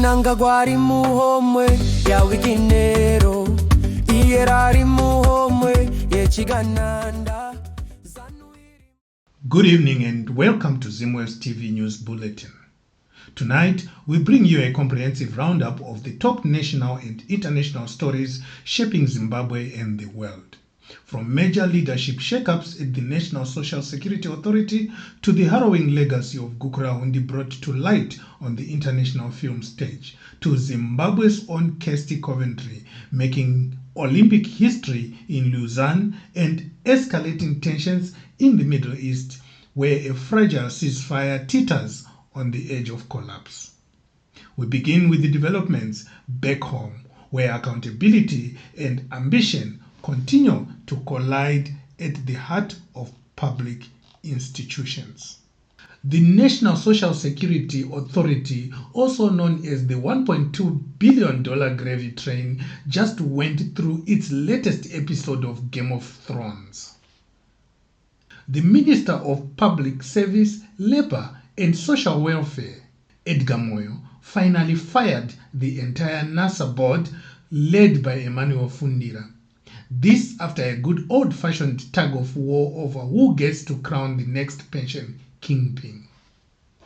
Mnangagwa ari muhomwe ya wikinero iyera ari muhomwe yechigananda. Good evening and welcome to Zimwaves TV News Bulletin. Tonight, we bring you a comprehensive roundup of the top national and international stories shaping Zimbabwe and the world. From major leadership shakeups at the National Social Security Authority to the harrowing legacy of Gukurahundi brought to light on the international film stage, to Zimbabwe's own Kirsty Coventry making Olympic history in Lausanne and escalating tensions in the Middle East, where a fragile ceasefire teeters on the edge of collapse. We begin with the developments back home, where accountability and ambition continue to collide at the heart of public institutions. The National Social Security Authority, also known as the $1.2 billion gravy train, just went through its latest episode of Game of Thrones. The Minister of Public Service, Labour and Social Welfare, Edgar Moyo, finally fired the entire NASA board led by Emmanuel Fundira. This after a good old-fashioned tug-of-war over who gets to crown the next pension kingpin.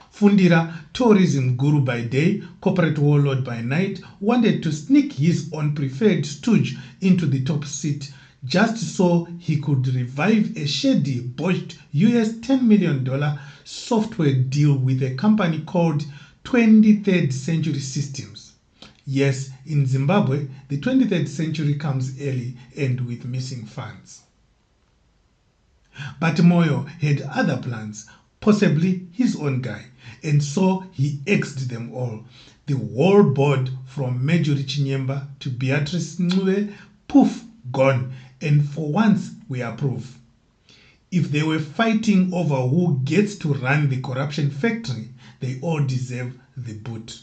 Fundira, tourism guru by day, corporate warlord by night, wanted to sneak his own preferred stooge into the top seat just so he could revive a shady, botched US $10 million software deal with a company called 23rd Century Systems. Yes, in Zimbabwe, the 23rd century comes early and with missing funds. But Moyo had other plans, possibly his own guy, and so he axed them all. The whole board from Majuri Chinyemba to Beatrice Ncube, poof, gone, and for once we approve. If they were fighting over who gets to run the corruption factory, they all deserve the boot.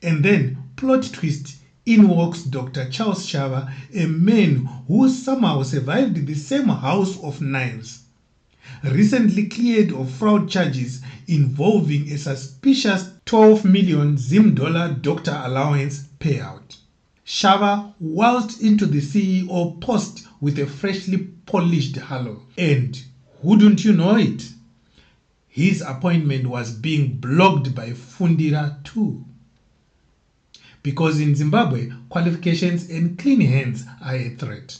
And then, plot twist, in walks Dr. Charles Shava, a man who somehow survived the same house of knives, recently cleared of fraud charges involving a suspicious 12 million Zim dollar doctor allowance payout. Shava waltzed into the CEO post with a freshly polished halo. And wouldn't you know it? His appointment was being blocked by Fundira too. Because in Zimbabwe, qualifications and clean hands are a threat.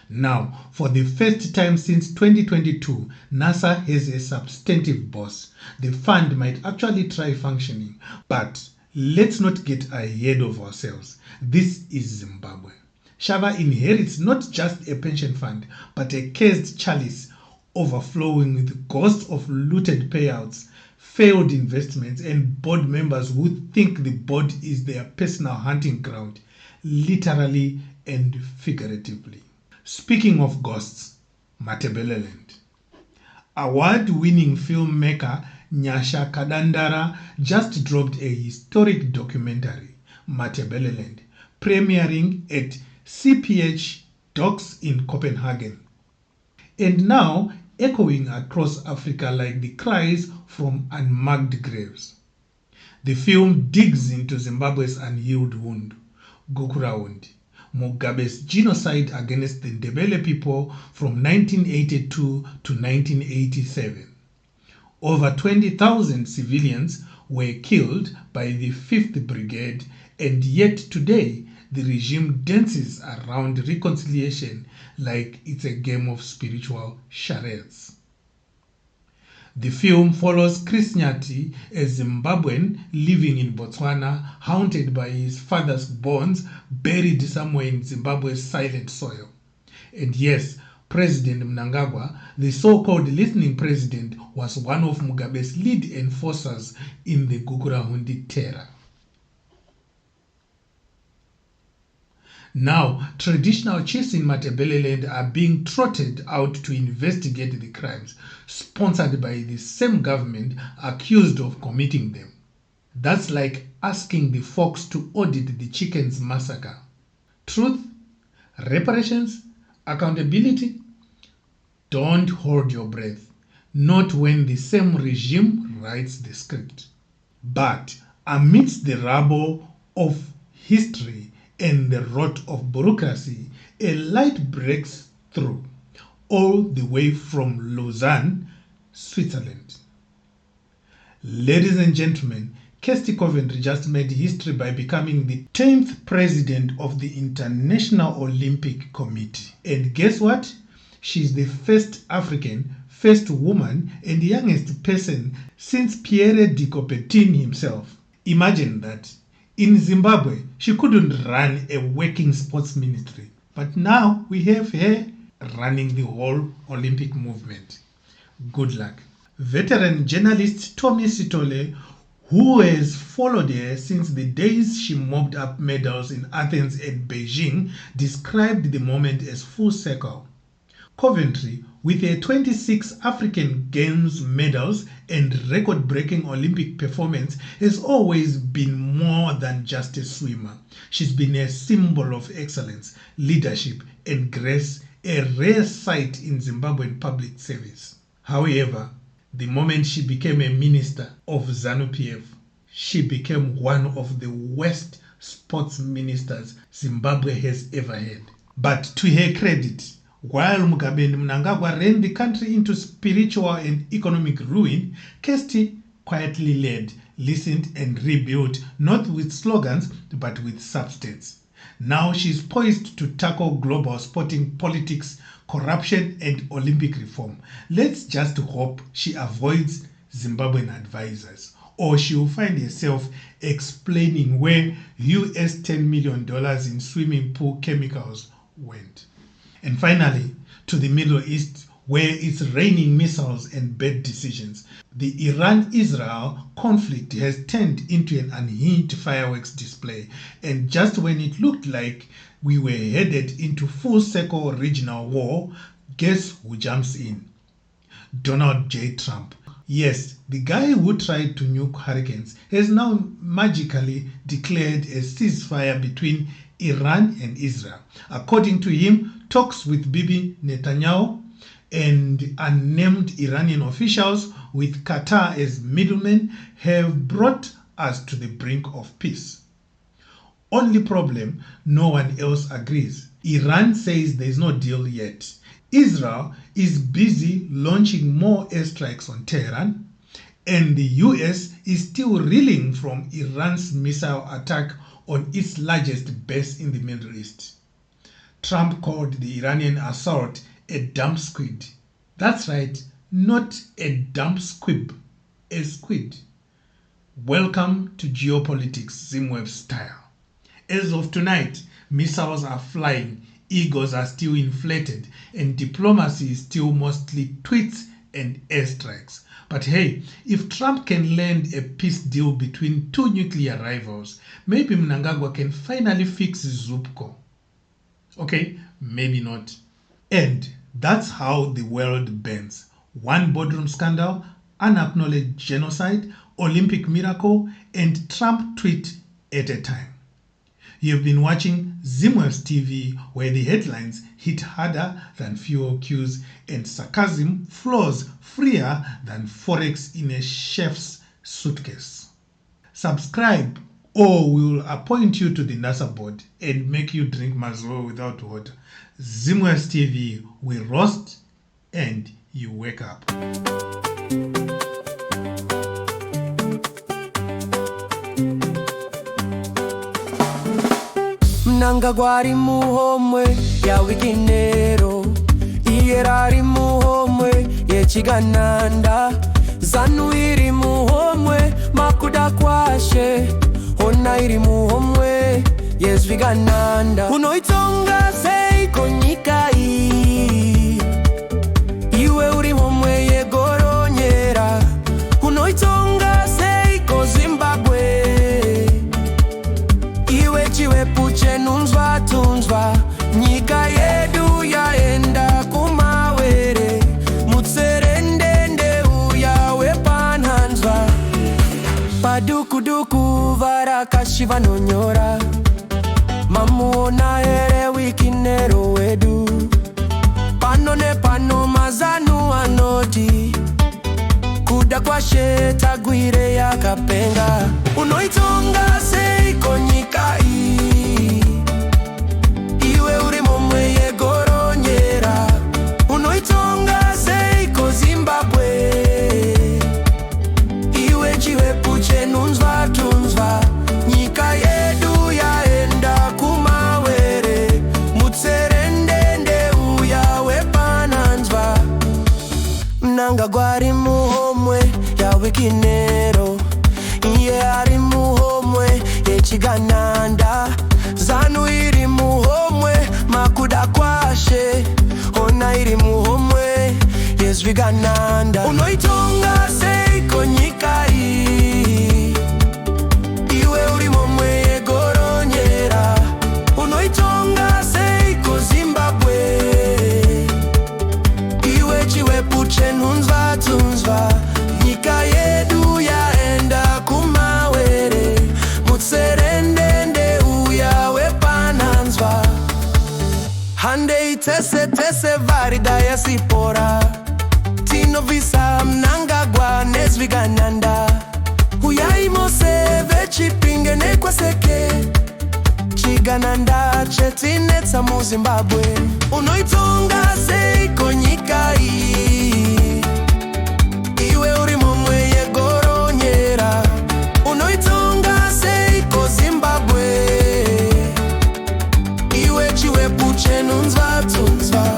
Now, for the first time since 2022, NASA has a substantive boss. The fund might actually try functioning, but let's not get ahead of ourselves. This is Zimbabwe. Shava inherits not just a pension fund, but a cursed chalice overflowing with ghosts of looted payouts, failed investments, and board members who think the board is their personal hunting ground, literally and figuratively. Speaking of ghosts, Matebeleland. Award-winning filmmaker Nyasha Kadandara just dropped a historic documentary, Matebeleland, premiering at CPH Docs in Copenhagen. And now, echoing across Africa like the cries from unmarked graves. The film digs into Zimbabwe's unhealed wound, Gukurahundi, Mugabe's genocide against the Ndebele people from 1982 to 1987. Over 20,000 civilians were killed by the 5th Brigade, and yet today the regime dances around reconciliation like it's a game of spiritual charades. The film follows Chris Nyati, a Zimbabwean living in Botswana, haunted by his father's bones buried somewhere in Zimbabwe's silent soil. And yes, President Mnangagwa, the so-called listening president, was one of Mugabe's lead enforcers in the Gukurahundi terror. Now, traditional chiefs in Matebeleland are being trotted out to investigate the crimes, sponsored by the same government accused of committing them. That's like asking the fox to audit the chickens massacre. Truth, reparations, accountability? Don't hold your breath, not when the same regime writes the script. But Amidst the rubble of history and the rot of bureaucracy, a light breaks through, all the way from Lausanne, Switzerland. Ladies and gentlemen, Kirsty Coventry just made history by becoming the 10th president of the International Olympic Committee. And guess what? She's the first African, first woman, and youngest person since Pierre de Coubertin himself. Imagine that. In Zimbabwe, she couldn't run a working sports ministry. But now we have her running the whole Olympic movement. Good luck. Veteran journalist Tommy Sitole, who has followed her since the days she mopped up medals in Athens and Beijing, described the moment as full circle. Coventry, with her 26 African Games medals and record-breaking Olympic performance, has always been more than just a swimmer. She's been a symbol of excellence, leadership, and grace, a rare sight in Zimbabwean public service. However, the moment she became a minister of ZANU-PF, she became one of the worst sports ministers Zimbabwe has ever had. But to her credit, while Mugabe and Mnangagwa ran the country into spiritual and economic ruin, Kirsty quietly led, listened, and rebuilt, not with slogans, but with substance. Now she's poised to tackle global sporting politics, corruption, and Olympic reform. Let's just hope she avoids Zimbabwean advisors, or she will find herself explaining where US $10 million in swimming pool chemicals went. And finally, to the Middle East, where it's raining missiles and bad decisions. The Iran-Israel conflict has turned into an unhinged fireworks display, and just when it looked like we were headed into full-circle regional war, guess who jumps in? Donald J. Trump. Yes, the guy who tried to nuke hurricanes has now magically declared a ceasefire between Iran and Israel. According to him, talks with Bibi Netanyahu and unnamed Iranian officials with Qatar as middlemen have brought us to the brink of peace. Only problem, no one else agrees. Iran says there is no deal yet. Israel is busy launching more airstrikes on Tehran, and the US is still reeling from Iran's missile attack on its largest base in the Middle East. Trump called the Iranian assault a dumb squid. That's right, not a dumb squib, a squid. Welcome to geopolitics Zimwaves style. As of tonight, missiles are flying, egos are still inflated, and diplomacy is still mostly tweets and airstrikes. But hey, if Trump can land a peace deal between two nuclear rivals, maybe Mnangagwa can finally fix Zupco. Okay, maybe not. And that's how the world bends. One boardroom scandal, unacknowledged genocide, Olympic miracle, and Trump tweet at a time. You've been watching Zimwaves TV, where the headlines hit harder than fuel queues and sarcasm flows freer than forex in a chef's suitcase. Subscribe, or we'll appoint you to the NASA board and make you drink maziwa without water. Zimwaves TV, we roast and you wake up. Mnangagwa ari muhomwe ya wikinero, Iyera ari muhomwe ye Chigananda, ZANU iri muhomwe makuda kwashe, Hona iri muhomwe ye Zvigananda. Unoitonga seiko nyika ii, iwe uri homwe ye Goronyera. Unoitonga seiko Zimbabwe, iwe chiwepu chenunzva tunzva. Nyika yedu yaenda kumawere, mutserendende uya wepanhanzva. Padukuduku varakashi vanonyora, mamuona here wikinero wedu. Pano nepano mazanu anoti, kuda kwashe tagwire yakape. madenga. Unoitonga seiko nyika ii, iwe uri momwe yegoronyera. Unoitonga seiko Zimbabwe, iwe chiwepu chenunzva tunzva. Nyika yedu yaenda kumawere, mutserendende uya wepananzva. Mnangagwa ari muhomwe yawikinero, iye ari muhomwe yechigananda. Zanu iri muhomwe makuda kwashe, ona iri muhomwe yezvigananda. Unoitonga seiko nyika ii, iwe uri momwe yegoronyera. Unoitonga seiko Zimbabwe, iwe chiwepu chenunzva tunzva. Nyika yedu yaenda kumawere, mutserendende uya wepananzva. Handei tese tese varida yasipora, tinovisa Mnangagwa nezvigananda. Uyai mose vechipinge nekweseke, chigananda chetinetsa muZimbabwe. Unoitonga seiko nyika ii, iwe uri momwe yegoronyera. Unoitonga seiko Zimbabwe, iwe chiwepu chenunzva tunzva.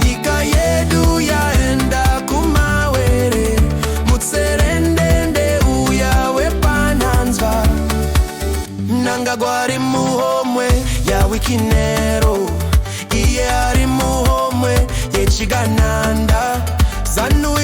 Nyika yedu yaenda kumawere, mutserendende uya wepananzva. Mnangagwa ari muhomwe yawikinero, iye ari muhomwe yechigananda. Zanu